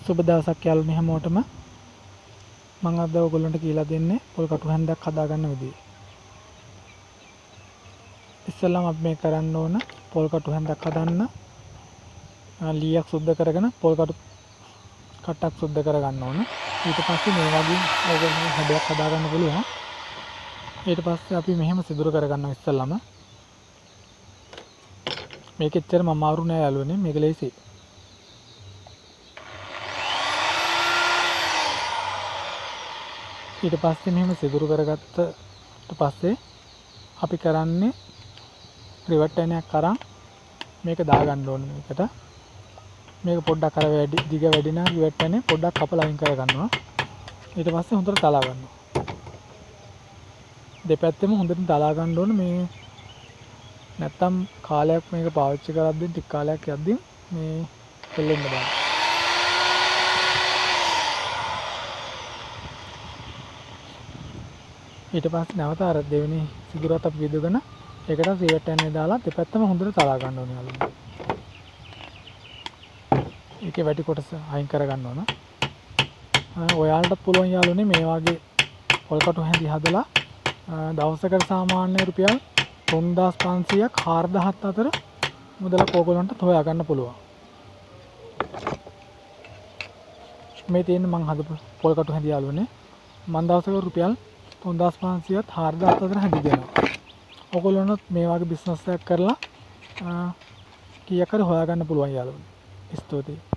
සුබ දවසක් යාළුවනේ හැමෝටම. මම අද ඔයගොල්ලන්ට කියලා දෙන්නේ පොල් කටු හැන්දක් හදාගන්න විදිය. ඉස්සෙල්ලාම අපි මේ කරන්න ඕන පොල් කටු හැන්දක් හදන්න ලීයක් සුද්ධ කරගෙන පොල් කටු කට්ටක් සුද්ධ කරගන්න ඕන. ඊට පස්සේ මේ වගේ ඔයගොල්ලෝ හැඩයක් හදාගන්න පුළුවන්. ඊට පස්සේ අපි මෙහෙම සිදුරු කරගන්නවා ඉස්සෙල්ලාම. මේක එච්චරම අමාරු නෑ යාළුවනේ, මේක ලේසියි. ඊට පස්සේ මෙහෙම සිදුරු කරගත්තට පස්සේ අපි කරන්නේ රිවට් ඇණයක් අරන් මේක දාගන්න ඕනේ මේකට. මේක පොඩ්ඩක් අර වැඩි දිග වැඩි නම් රිවට් ඇණේ පොඩ්ඩක් කපලා අයින් කරගන්නවා. ඊට පස්සේ හොඳට තලා ගන්නවා. දෙපැත්තෙම හොඳට තලා ගන්න ඕනේ. මේ නැත්තම් කාලයක් මේක පාවිච්චි කරද්දී ටික කාලයක් යද්දී මේ දෙල්ලෙන්න බෑ. ඊට පස්සේ නැවත අර දෙවෙනි සිදුරත් අපි විදගෙන ඒකට රිවට් ඇන්නේ දාලා දෙපැත්තම හොඳට තලා ගන්න ඕනේ යාළුවනේ. ඒකේ වැටි කොටස අයින් කර ගන්න ඕන. ඔයාලටත් පුළුවන් යාළුවනේ මේ වගේ පොල් කටු හැඳි හදලා දවසකට සාමාන්‍ය රුපියල් 3500ක් 4000ක් අතර මුදලක් ඕගොල්ලන්ට හොයා ගන්න පුළුවන්. මේ තියෙන මං හදපු පොල් කටු හැඳි යාළුවනේ මං දවසකට රුපියල් 3500ත් 4000ත් අතර හැඳි දෙනවා. ඔයගොල්ලොන්ට මේ වගේ බිස්නස් එකක් කරලා කීයක් හරි හොයාගන්න පුළුවන් යාළුවනේ. ස්තුතියි.